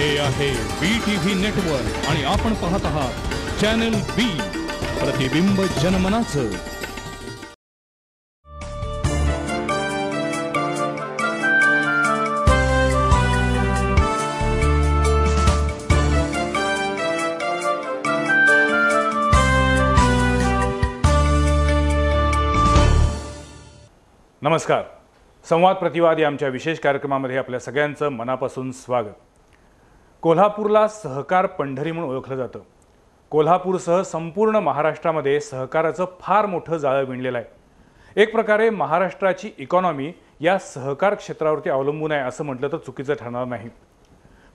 हे आहे BTV network आणि आपण पाहत आहात चॅनल बी, प्रतिबिंब जनमनाचं. नमस्कार. संवाद प्रतिवाद या आमच्या विशेष कार्यक्रमामध्ये आपल्या सगळ्यांचं मनापासून स्वागत. कोल्हापूरला सहकार पंढरी म्हणून ओळखलं जातं. कोल्हापूरसह संपूर्ण महाराष्ट्रामध्ये सहकाराचं फार मोठं जाळं विणलेलं आहे. एक प्रकारे महाराष्ट्राची इकॉनॉमी या सहकार क्षेत्रावरती अवलंबून आहे असं म्हटलं तर चुकीचं ठरणार नाही.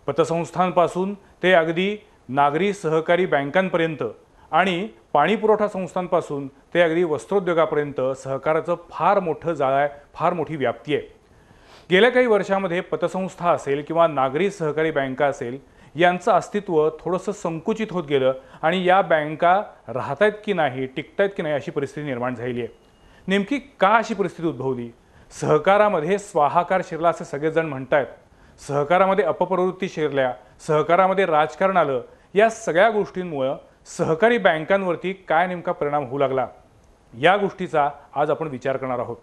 पतसंस्थांपासून ते अगदी नागरी सहकारी बँकांपर्यंत आणि पाणी पुरवठा संस्थांपासून ते अगदी वस्त्रोद्योगापर्यंत सहकाराचं फार मोठं जाळं आहे, फार मोठी व्याप्ती आहे. गेल्या काही वर्षामध्ये पतसंस्था असेल किंवा नागरी सहकारी बँका असेल यांचं अस्तित्व थोडंसं संकुचित होत गेलं आणि या बँका राहतायत की नाही, टिकतायत की नाही अशी परिस्थिती निर्माण झालेली आहे. नेमकी का अशी परिस्थिती उद्भवली? सहकारामध्ये स्वाहाकार शिरला असे सगळेजण म्हणतायत. सहकारामध्ये अपप्रवृत्ती शिरल्या, सहकारामध्ये राजकारण आलं. या सगळ्या गोष्टींमुळं सहकारी बँकांवरती काय नेमका परिणाम होऊ लागला या गोष्टीचा आज आपण विचार करणार आहोत.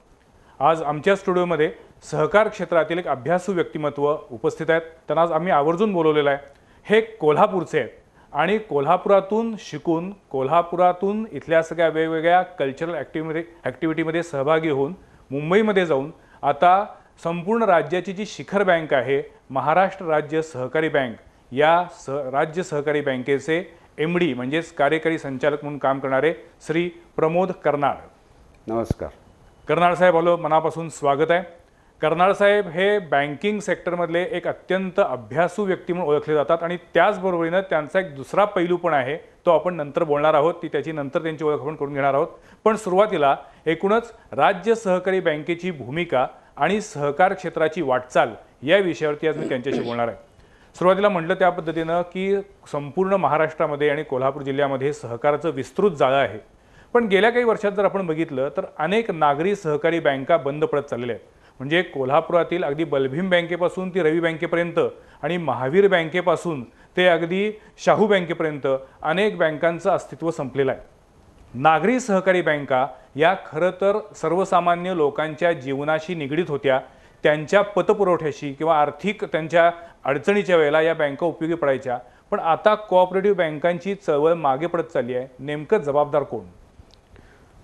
आज आमच्या स्टुडिओमध्ये सहकार क्षेत्रातील एक अभ्यासू व्यक्तिमत्व उपस्थित आहेत. त्यांना आज आम्ही आवर्जून बोलवलेलं आहे. हे कोल्हापूरचे आहेत आणि कोल्हापुरातून शिकून, कोल्हापुरातून इथल्या सगळ्या वेगवेगळ्या कल्चरल ॲक्टिव्हिटीमध्ये सहभागी होऊन मुंबईमध्ये जाऊन आता संपूर्ण राज्याची जी शिखर बँक आहे महाराष्ट्र राज्य सहकारी बँक या राज्य सहकारी बँकेचे MD म्हणजेच कार्यकारी संचालक म्हणून काम करणारे श्री प्रमोद कर्नाळ. नमस्कार. कर्नाळ साहेब, हॅलो, मनापासून स्वागत आहे. कर्नाळ साहेब हे बँकिंग सेक्टरमधले एक अत्यंत अभ्यासू व्यक्ती म्हणून ओळखले जातात आणि त्याचबरोबरीनं त्यांचा एक दुसरा पैलू पण आहे, तो आपण नंतर बोलणार आहोत. त्याची नंतर त्यांची ओळख आपण करून घेणार आहोत. पण सुरुवातीला एकूणच राज्य सहकारी बँकेची भूमिका आणि सहकार क्षेत्राची वाटचाल या विषयावरती आज मी त्यांच्याशी बोलणार आहे. सुरुवातीला म्हटलं त्या पद्धतीनं की संपूर्ण महाराष्ट्रामध्ये आणि कोल्हापूर जिल्ह्यामध्ये सहकाराचं विस्तृत जाळं आहे. पण गेल्या काही वर्षात जर आपण बघितलं तर अनेक नागरी सहकारी बँका बंद पडत चाललेल्या आहेत. म्हणजे कोल्हापुरातील अगदी बलभीम बँकेपासून ती रवी बँकेपर्यंत आणि महावीर बँकेपासून ते अगदी शाहू बँकेपर्यंत अनेक बँकांचं अस्तित्व संपलेलं आहे. नागरी सहकारी बँका या खरं तर सर्वसामान्य लोकांच्या जीवनाशी निगडीत होत्या. त्यांच्या पतपुरवठ्याशी किंवा आर्थिक त्यांच्या अडचणीच्या वेळेला या बँका उपयोगी पडायच्या. पण आता कोऑपरेटिव्ह बँकांची चळवळ मागे पडत चालली आहे. नेमकं जबाबदार कोण?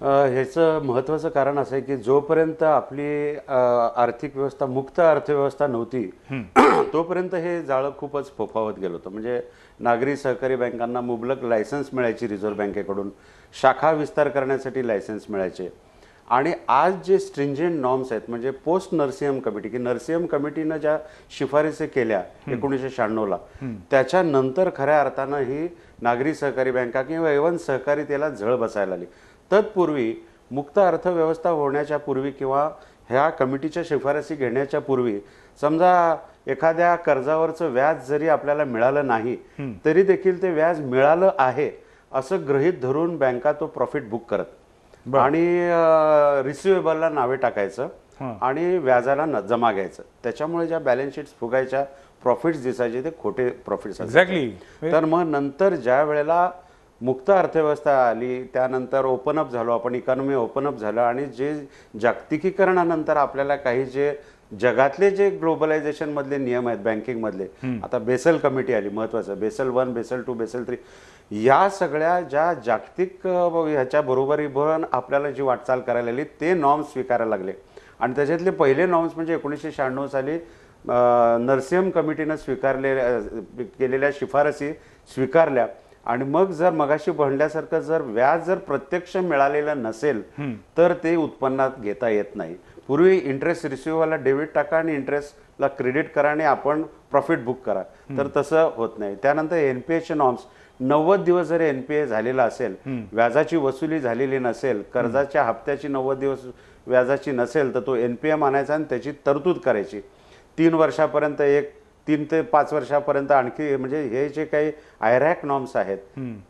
ह्याचं महत्त्वाचं कारण असं आहे की जोपर्यंत आपली आर्थिक व्यवस्था, मुक्त अर्थव्यवस्था नव्हती तोपर्यंत हे जाळं खूपच फोफावत गेलं होतं. म्हणजे नागरी सहकारी बँकांना मुबलक लायसन्स मिळायची रिझर्व्ह बँकेकडून, शाखा विस्तार करण्यासाठी लायसन्स मिळायचे. आणि आज जे स्ट्रिंजेंट नॉर्म्स आहेत, म्हणजे पोस्ट नरसिंहम कमिटी, की नरसिंहम कमिटीनं ज्या शिफारसी केल्या 1996ला, त्याच्यानंतर खऱ्या अर्थानं ही नागरी सहकारी बँका किंवा इव्हन सहकारितेला झळ बसायला आली. तत्पूर्वी मुक्त अर्थव्यवस्था होण्याच्या पूर्वी किंवा ह्या कमिटीच्या शिफारसी घेण्याच्या पूर्वी समजा एखाद्या कर्जावरचं व्याज जरी आपल्याला मिळालं नाही तरी देखील ते व्याज मिळालं आहे असं गृहीत धरून बँका तो प्रॉफिट बुक करत आणि रिसिवेबलला नावे टाकायचं आणि व्याजाला जमा घ्यायचं. त्याच्यामुळे ज्या बॅलन्स शीट्स फुगायच्या, प्रॉफिट्स दिसायचे ते खोटे प्रॉफिट्स. एक्झॅक्टली. तर मग नंतर ज्या वेळेला मुक्त अर्थव्यवस्था आली त्यानंतर ओपन अप झालो आपण, इकॉनॉमी ओपन अप झालं आणि जे जागतिकीकरणानंतर आपल्याला काही जे जगातले जे ग्लोबलायझेशन मधले नियम आहेत बँकिंगमधले, आता बेसल कमिटी आली महत्वाचं, बेसल 1, बेसल 2, बेसल 3, या सगळ्या ज्या जागतिक ह्याच्या बरोबरीवर आपल्याला जी वाटचाल करायला आली ते नॉर्म्स स्वीकारायला लागले. आणि त्याच्यातले पहिले नॉर्म्स म्हणजे 1996 साली नरसिंहम कमिटीनं केलेल्या शिफारसी स्वीकारल्या. आणि मग जर मगाशी म्हणल्यासारखं जर व्याज जर प्रत्यक्ष मिळालेलं नसेल तर ते उत्पन्नात घेता येत नाही. पूर्वी इंटरेस्ट रिसिव्हला डेबिट टाका आणि इंटरेस्टला क्रेडिट करा आणि आपण प्रॉफिट बुक करा, तर तसं होत नाही. त्यानंतर NPAचे नॉर्म्स, 90 दिवस जर NPA झालेला असेल, व्याजाची वसुली झालेली नसेल, कर्जाच्या हप्त्याची 90 दिवस व्याजाची नसेल तर तो NPA मानायचा आणि त्याची तरतूद करायची. 3 वर्षापर्यंत 3 ते 5 वर्षापर्यंत आणखी, म्हणजे हे जे काही IRAC नॉर्म्स आहेत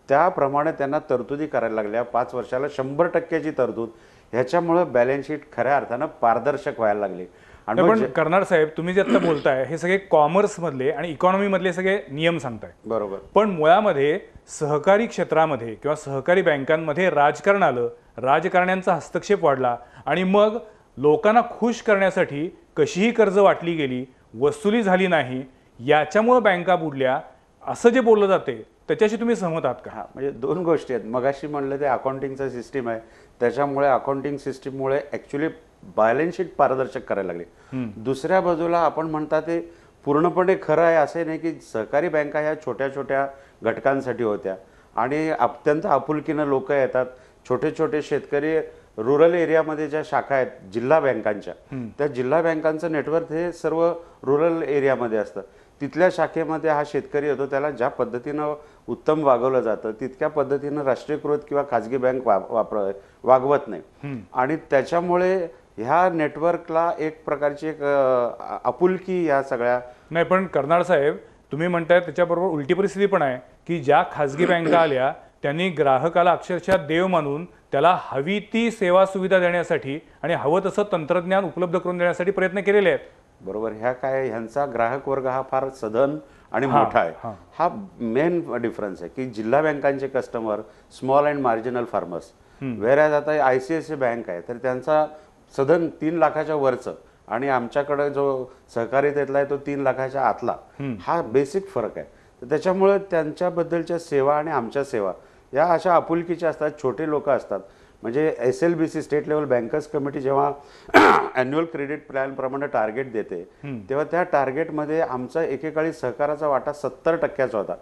त्याप्रमाणे त्यांना तरतुदी करायला लागल्या. 5 वर्षाला 100% तरतूद. ह्याच्यामुळे बॅलन्स शीट खऱ्या अर्थानं पारदर्शक व्हायला लागली आणि पण कर्नाड साहेब, तुम्ही जे आता बोलताय हे सगळे कॉमर्स मधले आणि इकॉनॉमी मधले सगळे नियम सांगताय, बरोबर. पण मुळामध्ये सहकारी क्षेत्रामध्ये किंवा सहकारी बँकांमध्ये राजकारण आलं, राजकारण्यांचा हस्तक्षेप वाढला आणि मग लोकांना खुश करण्यासाठी कशीही कर्ज वाटली गेली, वसुली झाली नाही, याच्यामुळे बँका बुडल्या, असं जे बोललं जाते त्याच्याशी तुम्ही सहमत आहात का? हा, म्हणजे दोन गोष्टी आहेत. मगाशी म्हणलं ते अकाउंटिंगचं सिस्टीम आहे, त्याच्यामुळे अकाउंटिंग सिस्टीममुळे ॲक्च्युली बॅलन्स शीट पारदर्शक करायला लागली. दुसऱ्या बाजूला आपण म्हणता ते पूर्णपणे खरं आहे असे नाही की सहकारी बँका ह्या छोट्या छोट्या घटकांसाठी होत्या आणि अत्यंत आपुलकीनं लोक येतात. छोटे छोटे शेतकरी रुरल एरियामध्ये ज्या शाखा आहेत जिल्हा बँकांच्या, त्या जिल्हा बँकांचं नेटवर्क हे सर्व रुरल एरियामध्ये असतं. तिथल्या शाखेमध्ये हा शेतकरी येतो, त्याला ज्या पद्धतीनं उत्तम वागवलं जातं तितक्या पद्धतीनं राष्ट्रीयकृत किंवा खाजगी बँक वागवत नाही. आणि त्याच्यामुळे ह्या नेटवर्कला एक प्रकारची एक आपुलकी या सगळ्या नाही, पण कर्नाड साहेब तुम्ही म्हणताय त्याच्याबरोबर उलटी परिस्थिती पण आहे की ज्या खाजगी बँका आल्या त्यांनी ग्राहकाला अक्षरशः देव मानून त्याला हवी ती सेवा सुविधा देण्यासाठी आणि हवं तसं तंत्रज्ञान उपलब्ध करून देण्यासाठी प्रयत्न केलेले आहेत. बरोबर. ह्या काय ह्यांचा ग्राहक वर्ग हा फार सधन आणि मोठा आहे. हा मेन डिफरन्स आहे की जिल्हा बँकांचे customer small and marginal farmers, whereas आता ICICI बँक आहे तर त्यांचा सधन 3 लाखाच्या वरचं आणि आमच्याकडे जो सहकारितेतला आहे तो 3 लाखाच्या आतला, हा बेसिक फरक आहे. तर त्याच्यामुळे त्यांच्याबद्दलच्या सेवा आणि आमच्या सेवा या अशा आपुलकीच्या असतात. छोटे लोक असतात. म्हणजे SLBC state level bankers committee जेव्हा ॲन्युअल क्रेडिट प्लॅन प्रमाणे टार्गेट देते तेव्हा त्या टार्गेटमध्ये आमचा एकेकाळी सहकाराचा वाटा 70% होता.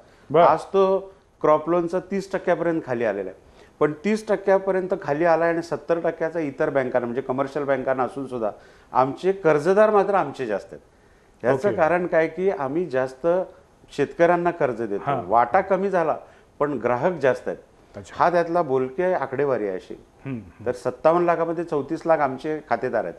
आज तो क्रॉप लोनचा 30% खाली आलेला आहे. पण 30% खाली आला आणि 70% इतर बँकांना म्हणजे कमर्शियल बँकांना असून सुद्धा आमचे कर्जदार मात्र आमचे जास्त आहेत. याचं कारण काय की आम्ही जास्त शेतकऱ्यांना कर्ज देतो. वाटा कमी झाला पण ग्राहक जास्त आहेत. हा त्यातला बोलके आकडेवारी आहे अशी. तर 57 लाखामध्ये 34 लाख आमचे खातेदार आहेत.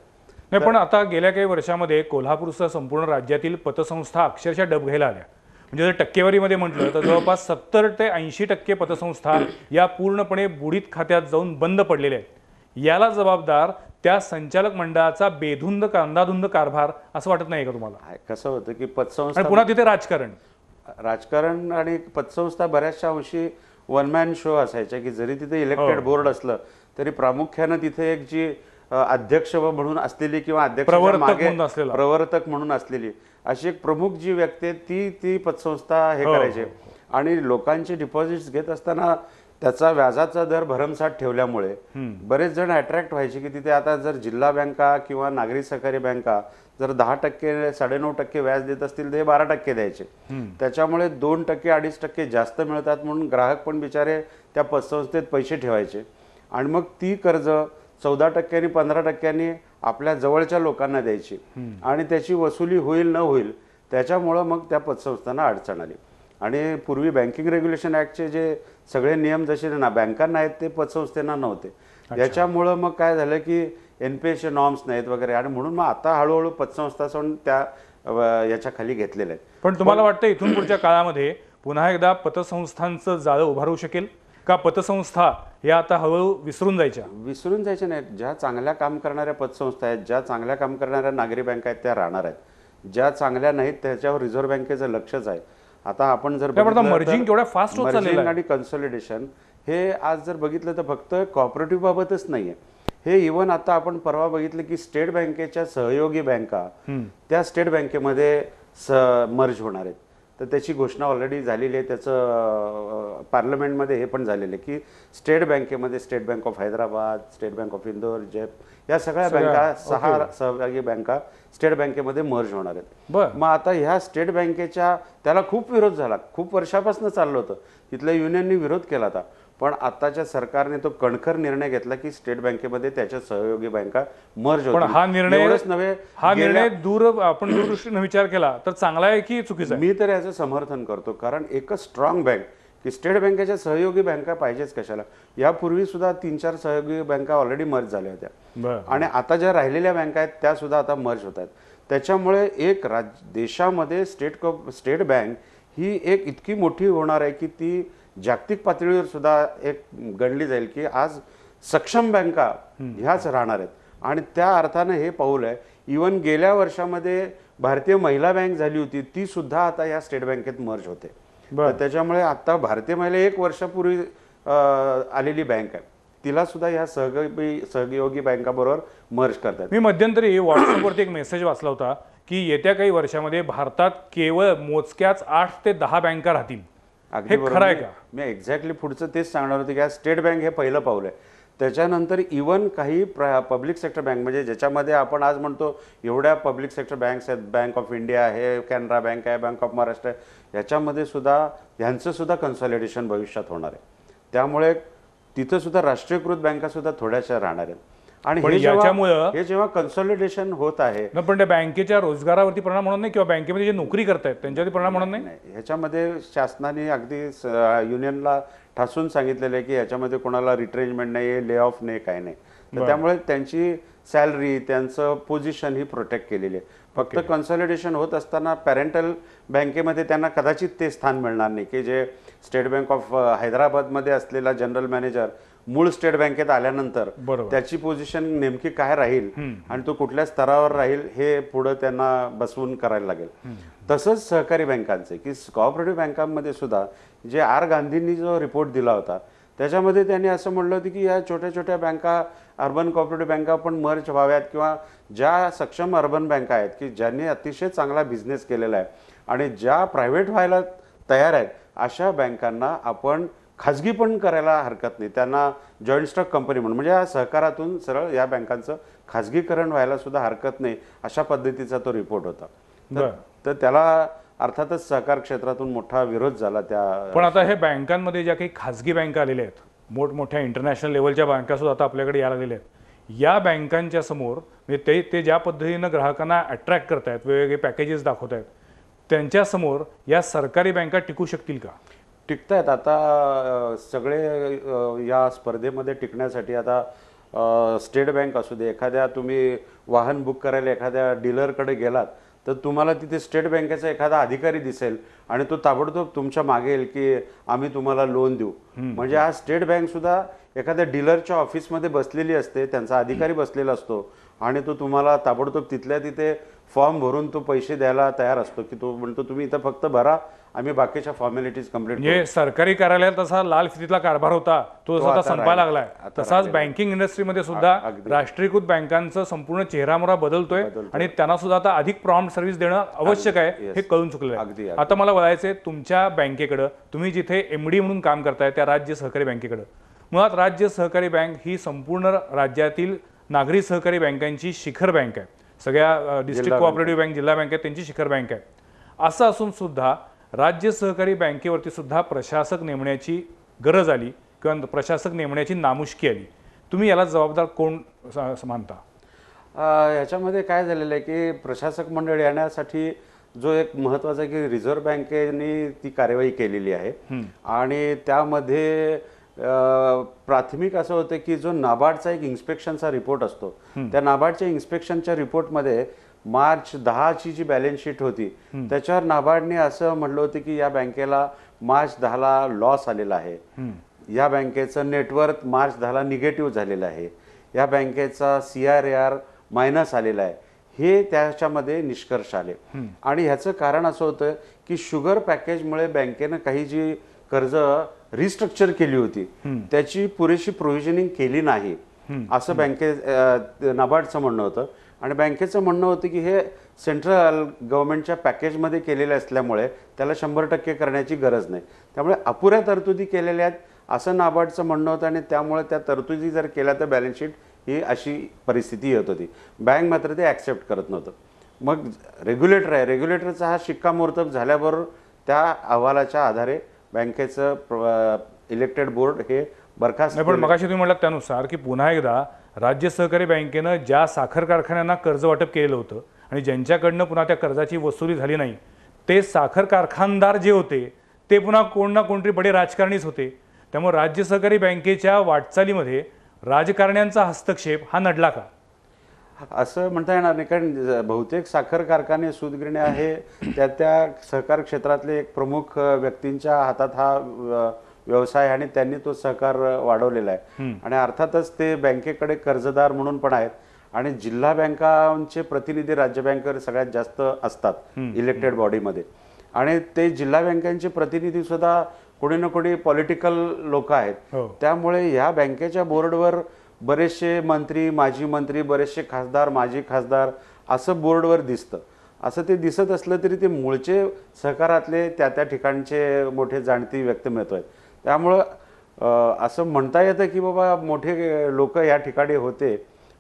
नाही, पण आता गेल्या काही वर्षामध्ये कोल्हापूरसह संपूर्ण राज्यातील पतसंस्था अक्षरशः डब घ्यायला आल्या. म्हणजे जर टक्केवारीमध्ये म्हटलं तर जवळपास 70 ते 80% पतसंस्था या पूर्णपणे बुडीत खात्यात जाऊन बंद पडलेल्या आहेत. याला जबाबदार त्या संचालक मंडळाचा बेधुंद अंधाधुंद कारभार असं वाटत नाही का तुम्हाला? कसं होतं की पतसंस्था आणि पुन्हा तिथे राजकारण आणि पतसंस्था बऱ्याचशा अंशी वन मॅन शो असायच्या की जरी तिथे इलेक्टेड बोर्ड असलं तरी प्रामुख्यानं तिथे एक जी अध्यक्ष म्हणून असलेली किंवा प्रवर्तक म्हणून असलेली अशी एक प्रमुख जी व्यक्ती ती पतसंस्था हे करायचे. आणि लोकांचे डिपॉझिट्स घेत असताना त्याचा व्याजाचा दर भरमसाठ ठेवल्यामुळे बरेच जण अट्रॅक्ट व्हायचे की तिथे आता जर जिल्हा बँका किंवा नागरी सहकारी बँका जर 10% 9.5% व्याज देत असतील तर हे 12% द्यायचे. त्याच्यामुळे 2% 2.5% जास्त मिळतात म्हणून ग्राहक पण बिचारे त्या पतसंस्थेत पैसे ठेवायचे आणि मग ती कर्ज 14% 15% आपल्या जवळच्या लोकांना द्यायची आणि त्याची वसुली होईल न होईल त्याच्यामुळं मग त्या पतसंस्थांना अडचण आली. आणि पूर्वी बँकिंग रेग्युलेशन ॲक्टचे जे सगळे नियम जसे ना बँकांना आहेत ते पतसंस्थेना नव्हते. याच्यामुळं मग काय झालं की NPAचे नॉर्म्स नाहीत वगैरे आणि म्हणून मग आता हळूहळू पतसंस्था सोडून त्या याच्या खाली घेतलेलं आहे. पण तुम्हाला वाटतं इथून पुढच्या काळामध्ये पुन्हा एकदा पतसंस्थांचं जाळं उभारू शकेल का? पतसंस्था या आता हळूहळू विसरून जायच्या नाहीत. ज्या चांगल्या काम करणाऱ्या पतसंस्था आहेत, ज्या चांगल्या काम करणाऱ्या नागरी बँका आहेत त्या राहणार आहेत. ज्या चांगल्या नाहीत त्याच्यावर रिझर्व्ह बँकेचं लक्षच आहे. आता आपण जर मर्जिंग तेवढ्या फास्ट होत चाललेलं आहे आणि कन्सॉलिडेशन हे आज जर बघितलं तर फक्त कॉपरेटिव्ह बाबतच नाहीये. हे इव्हन आता आपण परवा बघितलं की स्टेट बँकेच्या सहयोगी बँका त्या स्टेट बँकेमध्ये मर्ज होणार आहेत. तर त्याची घोषणा ऑलरेडी झालेली आहे. त्याचं पार्लमेंटमध्ये हे पण झालेलं आहे की स्टेट बँकेमध्ये state bank of Hyderabad, state bank of Indore, या सगळ्या बँका 6 सहभागी बँका स्टेट बँकेमध्ये मर्ज होणार आहेत. मग आता ह्या स्टेट बँकेच्या त्याला खूप विरोध झाला. खूप वर्षापासून चाललं होतं. तिथल्या युनियननी विरोध केला होता. पण आताच्या सरकारने तो कणखर निर्णय घेतला की स्टेट बँकेमध्ये त्याच्या सहयोगी बँका मर्ज होतील. हा निर्णय दूरदृष्टीने विचार केला तर चांगला आहे की चुकीचा आहे? मी तर याचं समर्थन करतो. कारण एकच स्ट्रॉंग बँक की स्टेट बँकेच्या सहयोगी बँका पाहिजेच कशाला. यापूर्वी सुद्धा 3-4 सहयोगी बँका ऑलरेडी मर्ज झाल्या होत्या आणि आता ज्या राहिलेल्या बँका आहेत त्या सुद्धा आता मर्ज होत आहेत. त्याच्यामुळे एक देशामध्ये स्टेट बँक ही एक इतकी मोठी होणार आहे की ती जागतिक पातळीवर सुद्धा एक गणली जाईल की आज सक्षम बँका ह्याच राहणार आहेत. आणि त्या अर्थानं हे पाऊल आहे इवन गेल्या वर्षामध्ये भारतीय महिला बँक झाली होती, ती सुद्धा आता या स्टेट बँकेत मर्ज होते. तर त्याच्यामुळे आता भारतीय महिला 1 वर्षापूर्वी आलेली बँक आहे, तिला सुद्धा ह्या सहयोगी बँकाबरोबर मर्ज करतात. मी मध्यंतरी व्हॉट्सअपवरती एक मेसेज वाचला होता की येत्या काही वर्षामध्ये भारतात केवळ मोजक्याच 8 ते 10 बँका राहतील. अगदी हे खरं आहे का? मी एक्झॅक्टली पुढचं तेच सांगणार होते की स्टेट बँक हे पहिलं पाऊल आहे. त्याच्यानंतर इवन काही पब्लिक सेक्टर बँक, म्हणजे ज्याच्यामध्ये आपण आज म्हणतो एवढ्या पब्लिक सेक्टर बँक्स आहेत, बँक ऑफ इंडिया आहे, कॅनरा बँक आहे, बँक ऑफ महाराष्ट्र आहे, याच्यामध्ये सुद्धा ह्यांचं सुद्धा कन्सॉलिडेशन भविष्यात होणार आहे. त्यामुळे तिथं सुद्धा राष्ट्रीयकृत बँका सुद्धा थोड्याशा राहणार आहेत. आणि हे जेव्हा कन्सॉलिडेशन होत आहे, पण त्या बँकेच्या रोजगारावरती परिणाम होणार नाही किंवा बँकेमध्ये जे नोकरी करतायत त्यांच्यावरती परिणाम होणार नाही. ह्याच्यामध्ये शासनाने अगदी युनियनला ठासून सांगितलेलं आहे की याच्यामध्ये कोणाला रिट्रेंचमेंट नाही आहे, ले ऑफ नाही, काय नाही. तर त्यामुळे त्यांची सॅलरी, त्यांचं पोझिशन ही प्रोटेक्ट केलेली आहे. फक्त कन्सॉलिडेशन होत असताना पॅरेंटल बँकेमध्ये त्यांना कदाचित ते स्थान मिळणार नाही की जे स्टेट बँक ऑफ हैदराबादमध्ये असलेला जनरल मॅनेजर मूळ स्टेट बँकेत आल्यानंतर त्याची पोझिशन नेमकी काय राहील आणि तो कुठल्या स्तरावर राहील हे पुढे त्यांना बसवून करायला लागेल. तसंच सहकारी बँकांचे की कोऑपरेटिव्ह बँकांमध्ये सुद्धा जे आर गांधींनी जो रिपोर्ट दिला होता त्याच्यामध्ये त्यांनी असं म्हटलं होतं की या छोट्या छोट्या बँका, अर्बन कोऑपरेटिव्ह बँका पण मर्ज व्हाव्यात, किंवा ज्या सक्षम अर्बन बँका आहेत की ज्यांनी अतिशय चांगला बिझनेस केलेला आहे आणि ज्या प्रायव्हेट व्हायला तयार आहेत अशा बँकांना आपण खाजगी पण करायला हरकत नाही, त्यांना जॉईंट स्टॉक कंपनी म्हणून, म्हणजे या सहकारातून सरळ या बँकांचं खाजगीकरण व्हायला सुद्धा हरकत नाही, अशा पद्धतीचा तो रिपोर्ट होता. तर त्याला अर्थातच सहकार क्षेत्रातून मोठा विरोध झाला त्या. पण आता हे बँकांमध्ये ज्या काही खाजगी बँका आलेल्या आहेत, मोठमोठ्या इंटरनॅशनल लेवलच्या बँका सुद्धा आता आपल्याकडे यायला लागलेल्या आहेत, या बँकांच्या समोर म्हणजे ते ज्या पद्धतीनं ग्राहकांना अट्रॅक्ट करतायत, वेगवेगळे पॅकेजेस दाखवत आहेत, त्यांच्यासमोर या सरकारी बँका टिकू शकतील का? टिकतायत. आता सगळे या स्पर्धेमध्ये टिकण्यासाठी आता स्टेट बँक असू दे, एखाद्या तुम्ही वाहन बुक करायला एखाद्या डीलरकडे गेलात तर तुम्हाला तिथे स्टेट बँकेचा एखादा अधिकारी दिसेल आणि तो ताबडतोब तुमच्या मागे येईल की आम्ही तुम्हाला लोन देऊ. म्हणजे हा स्टेट बँक सुद्धा एखाद्या डीलरच्या ऑफिसमध्ये बसलेली असते, त्यांचा अधिकारी बसलेला असतो आणि तो तुम्हाला ताबडतोब तिथल्या तिथे फॉर्म भरून तो पैसे द्यायला तयार असतो की तो म्हणतो तुम्ही इथं फक्त भरा, आम्ही बाकीच्या फॉर्मॅलिटीज कंप्लीट. म्हणजे सरकारी कार्यालयात तसा लाल फितीतला कारभार होता तो आता संपायला लागलाय, तसाच बँकिंग इंडस्ट्रीमध्ये सुद्धा राष्ट्रीयकृत बँकांचा संपूर्ण चेहरामोहरा बदलतोय आणि त्यांना सुद्धा आता अधिक प्रॉम्प्ट सर्व्हिस देणं आवश्यक आहे हे कळून चुकलेलं आहे. आता मला वळायचंय तुमच्या बँकेकडे, तुम्ही जिथे MD म्हणून काम करताय त्या राज्य सहकारी बँकेकडे. मुळात राज्य सहकारी बँक ही संपूर्ण राज्यातील नागरी सहकारी बँकांची शिखर बँक आहे, सगळ्या डिस्ट्रिक्ट कोऑपरेटिव्ह बँक, जिल्हा बँक त्यांची शिखर बँक आहे. असं असून सुद्धा राज्य सहकारी बँकेवरती सुद्धा प्रशासक नेमण्याची गरज आली किंवा प्रशासक नेमण्याची नामुष्की आली. तुम्ही याला जबाबदार कोण मानता? ह्याच्यामध्ये काय झालेलं आहे की प्रशासक मंडळ येण्यासाठी जो एक महत्त्वाचा की रिझर्व्ह बँकेने ती कार्यवाही केलेली आहे आणि त्यामध्ये प्राथमिक असं होतं की जो नाबार्डचा एक इन्स्पेक्शनचा रिपोर्ट असतो, त्या नाबार्डच्या इन्स्पेक्शनच्या रिपोर्टमध्ये मार्च 10ची जी बॅलन्स शीट होती त्याच्यावर नाबार्डने असं म्हटलं होतं की या बँकेला मार्च 10ला लॉस आलेला आहे, या बँकेचं नेटवर्थ मार्च 10ला निगेटिव्ह झालेलं आहे, या बँकेचा CRAR मायनस आलेला आहे, हे त्याच्यामध्ये निष्कर्ष आले. आणि ह्याचं कारण असं होतं की शुगर पॅकेजमुळे बँकेनं काही जी कर्ज रिस्ट्रक्चर केली होती त्याची पुरेशी प्रोव्हिजनिंग केली नाही असं नाबार्डचं म्हणणं होतं. आणि बँकेचं म्हणणं होतं की हे सेंट्रल गव्हर्नमेंटच्या पॅकेजमध्ये केलेले असल्यामुळे त्याला 100% करण्याची गरज नाही, त्यामुळे अपुऱ्या तरतुदी केलेल्या आहेत असं नाबार्डचं म्हणणं होतं. आणि त्यामुळे त्या तरतुदी जर केल्या तर बॅलन्स शीट ही अशी परिस्थिती येत होती. बँक मात्र ते ॲक्सेप्ट करत नव्हतं. मग रेग्युलेटर आहे, रेग्युलेटरचा हा शिक्कामोर्तब झाल्याबरोबर त्या अहवालाच्या आधारे बँकेचं इलेक्टेड बोर्ड हे बरखास्त. पण मगाशी तुम्ही म्हटलात त्यानुसार की पुन्हा एकदा राज्य सहकारी बँकेनं ज्या साखर कारखान्यांना कर्ज वाटप केलेलं होतं आणि ज्यांच्याकडनं पुन्हा त्या कर्जाची वसुली झाली नाही ते साखर कारखानदार जे होते ते पुन्हा कोण ना कोणतरी बडे राजकारणीच होते. त्यामुळे राज्य सहकारी बँकेच्या वाटचालीमध्ये राजकारण्यांचा हस्तक्षेप हा नडला का असं म्हणता येणार नाही, कारण बहुतेक साखर कारखाने सूतगिरण्या आहे त्या सहकार क्षेत्रातले एक प्रमुख व्यक्तींच्या हातात हा व्यवसाय आणि त्यांनी तो सहकार वाढवलेला आहे आणि अर्थातच ते बँकेकडे कर्जदार म्हणून पण आहेत आणि जिल्हा बँकांचे प्रतिनिधी राज्य बँकेवर सगळ्यात जास्त असतात इलेक्टेड बॉडीमध्ये, आणि ते जिल्हा बँकांचे प्रतिनिधी सुद्धा कोणी ना कोणी पॉलिटिकल लोक आहेत. त्यामुळे ह्या बँकेच्या बोर्डवर बरेचसे मंत्री, माजी मंत्री, बरेचसे खासदार, माजी खासदार असं बोर्डवर दिसतं. असं ते दिसत असलं तरी ते मूळचे सहकारातले त्या त्या ठिकाणचे मोठे जाणती व्यक्तिमत्व आहेत. त्यामुळं असं म्हणता येतं की बाबा मोठे लोक या ठिकाणी होते,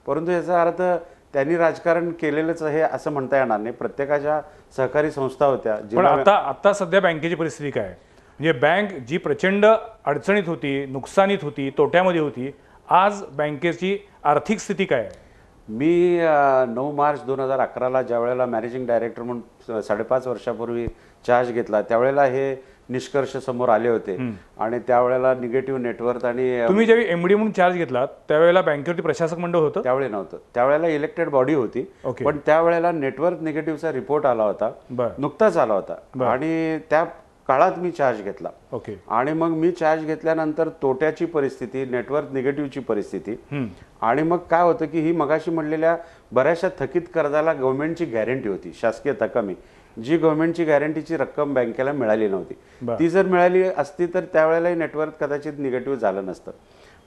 परंतु याचा अर्थ त्यांनी राजकारण केलेलंच आहे असं म्हणता येणार नाही. प्रत्येकाच्या सहकारी संस्था होत्या. पण आता सध्या बँकेची परिस्थिती काय? म्हणजे बँक जी प्रचंड अडचणीत होती, नुकसानीत होती, तोट्यामध्ये होती, आज बँकेची आर्थिक स्थिती काय आहे? मी 9 मार्च 2011ला ज्या वेळेला मॅनेजिंग डायरेक्टर म्हणून 5.5 वर्षापूर्वी चार्ज घेतला, त्यावेळेला हे निष्कर्ष समोर आले होते. आणि त्यावेळेला निगेटिव्ह नेटवर्थ आणि तुम्ही जेव्हा एमडी म्हणून चार्ज घेतला त्यावेळेला बँकेवरती प्रशासक मंडळ होतं? त्यावेळी नव्हतं, त्यावेळेला इलेक्टेड बॉडी होती. पण त्यावेळेला नेटवर्थ निगेटिव्हचा रिपोर्ट आला होता, नुकताच आला होता, आणि त्या काळात मी चार्ज घेतला. आणि मग मी चार्ज घेतल्यानंतर तोट्याची परिस्थिती, नेटवर्क निगेटिव्हची परिस्थिती, आणि मग काय होतं की ही मगाशी म्हणलेल्या बऱ्याचशा थकीत कर्जाला गव्हर्नमेंटची गॅरंटी होती, शासकीय तकामी, जी गव्हर्नमेंटची गॅरंटीची रक्कम बँकेला मिळाली नव्हती. ती जर मिळाली असती तर त्यावेळेलाही नेटवर्क कदाचित निगेटिव्ह झालं नसतं.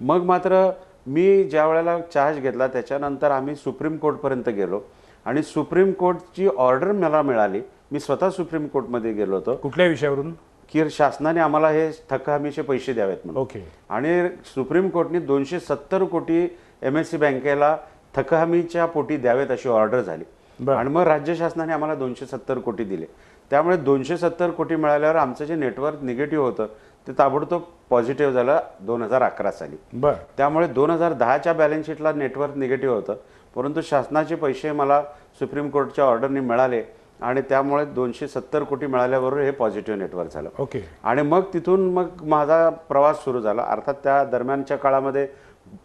मग मात्र मी ज्या वेळेला चार्ज घेतला त्याच्यानंतर आम्ही सुप्रीम कोर्टपर्यंत गेलो, आणि सुप्रीम कोर्टची ऑर्डर मला मिळाली. मी स्वतः सुप्रीम कोर्टमध्ये गेलो होतो. कुठल्या विषयावरून? की शासनाने आम्हाला हे थकहमीचे पैसे द्यावेत म्हणून. आणि सुप्रीम कोर्टने 270 कोटी MSC बँकेला थकहमीच्या पोटी द्यावेत अशी ऑर्डर झाली. आणि मग राज्य शासनाने आम्हाला 270 कोटी दिले. त्यामुळे 270 कोटी मिळाल्यावर आमचं जे नेटवर्क निगेटिव्ह होतं ते ताबडतोब पॉझिटिव्ह झालं 2011 साली. त्यामुळे 2010च्या बॅलन्स शीटला नेटवर्क निगेटिव्ह होतं, परंतु शासनाचे पैसे मला सुप्रीम कोर्टच्या ऑर्डरने मिळाले, आणि त्यामुळे 270 कोटी मिळाल्याबरोबर हे पॉझिटिव्ह नेटवर्क झालं. आणि मग तिथून मग माझा प्रवास सुरू झाला. अर्थात त्या दरम्यानच्या काळामध्ये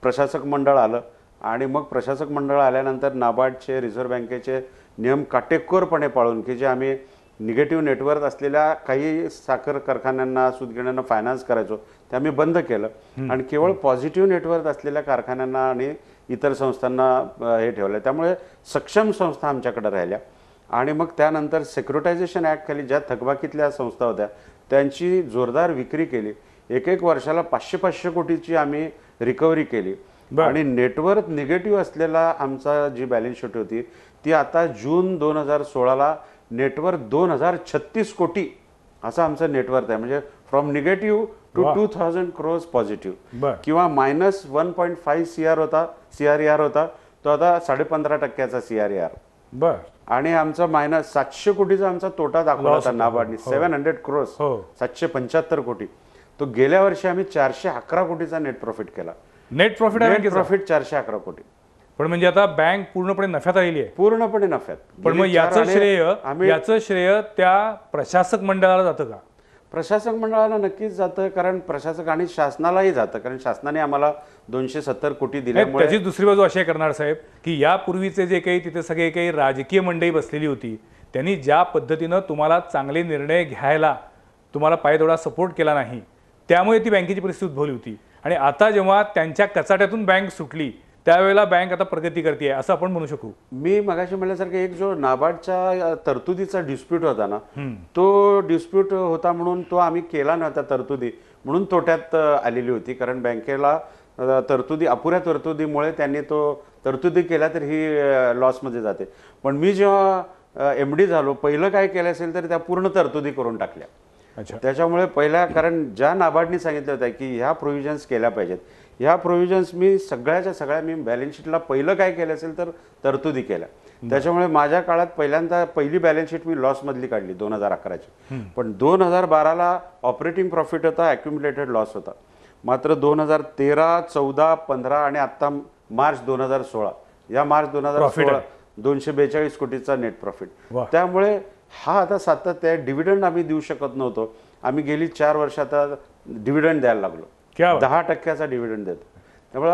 प्रशासक मंडळ आलं, आणि मग प्रशासक मंडळ आल्यानंतर नाबार्डचे, रिझर्व्ह बँकेचे नियम काटेकोरपणे पाळून, की जे आम्ही निगेटिव्ह नेटवर्क असलेल्या काही साखर कारखान्यांना, सूतगिरण्यांना फायनान्स करायचो ते आम्ही बंद केलं, आणि केवळ पॉझिटिव्ह नेटवर्क असलेल्या कारखान्यांना आणि इतर संस्थांना हे ठेवलं. त्यामुळे सक्षम संस्था आमच्याकडे राहिल्या. आणि मग त्यानंतर सेक्युरिटायझेशन ॲक्ट खाली ज्या थकबाकीतल्या संस्था होत्या त्यांची जोरदार विक्री केली. एक वर्षाला 500-500 कोटीची आम्ही रिकव्हरी केली. आणि नेटवर्क निगेटिव्ह असलेला आमचा जी बॅलन्स शीट होती ती आता जून 2016ला नेटवर्क 2036 कोटी असं आमचं नेटवर्क आहे. म्हणजे from negative to 2000 crores positive, किंवा -1.5 CRER होता तो आता 15.5% CRER. आणि आमचा -700 कोटीचा आमचा तोटा दाखवला होता नाबार्डने. 700 crores, 775 कोटी. तो गेल्या वर्षी आम्ही 411 कोटीचा नेट प्रॉफिट केला. नेट प्रॉफिट 411 कोटी. पण म्हणजे आता बँक पूर्णपणे नफ्यात आलेली आहे? पूर्णपणे नफ्यात. पण मग याचं श्रेय त्या प्रशासक मंडळाला जातं का? प्रशासक मंडळाला नक्कीच जातं, कारण प्रशासक आणि शासनालाही जातं, कारण शासनाने आम्हाला 270 कोटी दिल्यामुळे. त्याची दुसरी बाजू अशी करणार साहेब की यापूर्वीचे जे काही तिथे सगळे काही राजकीय मंडळी बसलेली होती त्यांनी ज्या पद्धतीनं तुम्हाला चांगले निर्णय घ्यायला तुम्हाला पायदोडा सपोर्ट केला नाही, त्यामुळे ती बँकेची परिस्थिती उद्भवली होती. आणि आता जेव्हा त्यांच्या कचाट्यातून बँक सुटली त्यावेळेला बँक आता प्रगती करते असं आपण म्हणू शकू. मी मगाशी म्हटल्यासारखं एक जो नाबार्डच्या तरतुदीचा डिस्प्यूट होता ना, तो डिस्प्यूट होता म्हणून तो आम्ही केला नव्हता तरतुदी, म्हणून तोट्यात आलेली होती. कारण बँकेला तरतुदी, अपुऱ्या तरतुदीमुळे त्यांनी तो तरतुदी केल्या तर ही लॉसमध्ये जाते. पण मी जेव्हा MD झालो पहिलं काय केलं असेल तर त्या पूर्ण तरतुदी करून टाकल्या. त्याच्यामुळे पहिल्या, कारण ज्या नाबार्डनी सांगितलं होतं की ह्या प्रोव्हिजन्स केल्या पाहिजेत, ह्या प्रोव्हिजन्स मी सगळ्याच्या सगळ्या मी बॅलन्स शीटला पहिलं काय केलं असेल तर तरतुदी केल्या. त्याच्यामुळे माझ्या काळात पहिल्यांदा पहिली बॅलन्स शीट मी लॉसमधली काढली 2011ची. पण 2012ला ऑपरेटिंग प्रॉफिट होता, ॲक्युम्युलेटेड लॉस होता. मात्र 2013, 14, 15 आणि आत्ता मार्च 2016, या मार्च 2016 242 कोटीचा नेट प्रॉफिट. त्यामुळे हा आता सातत्य आहे. डिव्हिडंड आम्ही देऊ शकत नव्हतो, आम्ही गेली 4 वर्ष आता डिव्हिडंड द्यायला लागलो. 10% डिव्हिडंड देतो. त्यामुळे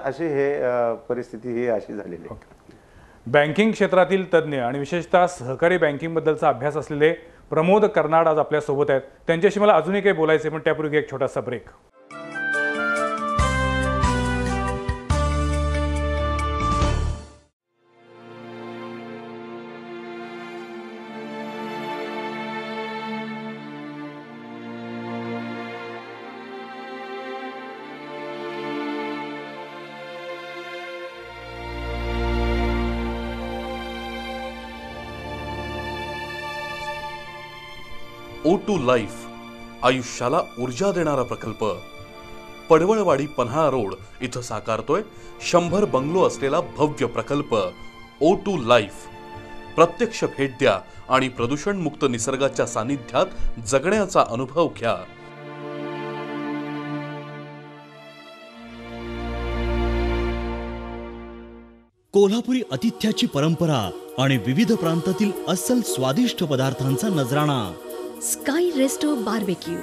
अशी हे परिस्थिती ही अशी झालेली आहे. बँकिंग क्षेत्रातील तज्ज्ञ आणि विशेषतः सहकारी बँकिंग बद्दलचा अभ्यास असलेले प्रमोद कर्नाड आज आपल्या सोबत आहेत. त्यांच्याशी मला अजूनही काही बोलायचे, पण त्यापूर्वी एक छोटासा ब्रेक. O2 लाईफ आयुष्याला ऊर्जा देणारा प्रकल्प पडवळवाडी पन्हाळा रोड इथं साकारतोय 100 बंगलो असलेला भव्य प्रकल्प O2 लाईफ. प्रत्यक्ष भेट द्या आणि प्रदूषण मुक्त निसर्गाच्या सानिध्यात जगण्याचा अनुभव घ्या. कोल्हापुरी आतिथ्याची परंपरा आणि विविध प्रांतातील अस्सल स्वादिष्ट पदार्थांचा नजराणा. स्काय रेस्टो बार्बेक्यू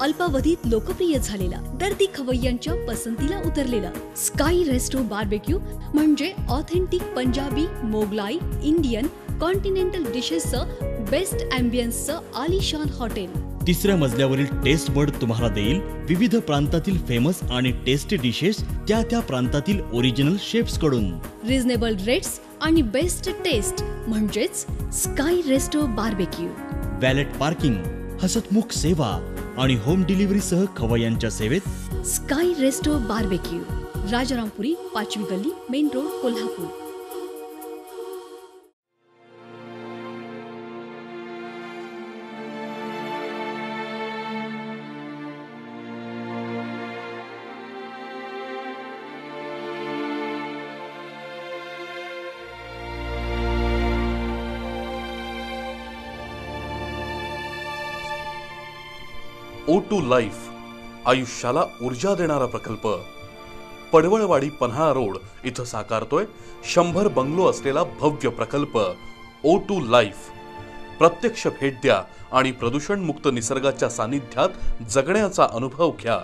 अल्पावधीत लोकप्रिय झालेला दर्दी खवय्यांच्या पसंतीला उतरलेला स्काय रेस्टो बार्बेक्यू म्हणजे authentic Punjabi, Mughlai, Indian, continental डिशेसचं बेस्ट अँबियन्सचं आलिशान हॉटेल. 3ऱ्या मजल्यावरील टेस्ट बर्ड तुम्हाला देईल विविध प्रांतातील फेमस आणि टेस्टी डिशेस त्या प्रांतातील ओरिजिनल शेफ्स कडून. रिझनेबल रेट्स आणि बेस्ट टेस्ट म्हणजेच sky resto barbecue. Valet parking, हसतमुख सेवा आणि होम डिलिव्हरी सह खवय्यांच्या सेवेत स्काय रेस्टो बार्बेक्यू, राजारामपुरी, 5वी गल्ली, main road, Kolhapur. O2 life आयुष्याला ऊर्जा देणारा प्रकल्प पडवळवाडी पन्हाळा रोड इथं साकारतोय 100 बंगलो असलेला भव्य प्रकल्प O2 लाईफ. प्रत्यक्ष भेट द्या आणि प्रदूषण मुक्त निसर्गाच्या सानिध्यात जगण्याचा अनुभव घ्या.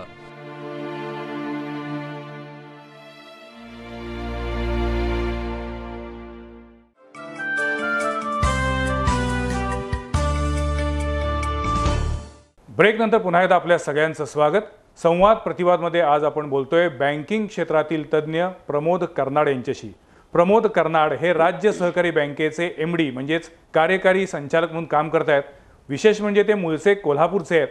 ब्रेक नंतर पुन्हा एकदा आपल्या सगळ्यांचं स्वागत. संवाद प्रतिवादमध्ये आज आपण बोलतोय बँकिंग क्षेत्रातील तज्ज्ञ प्रमोद कर्नाड यांच्याशी. प्रमोद कर्नाड हे राज्य सहकारी बँकेचे MD म्हणजेच कार्यकारी संचालक म्हणून काम करत आहेत. विशेष म्हणजे ते मूळचे कोल्हापूरचे आहेत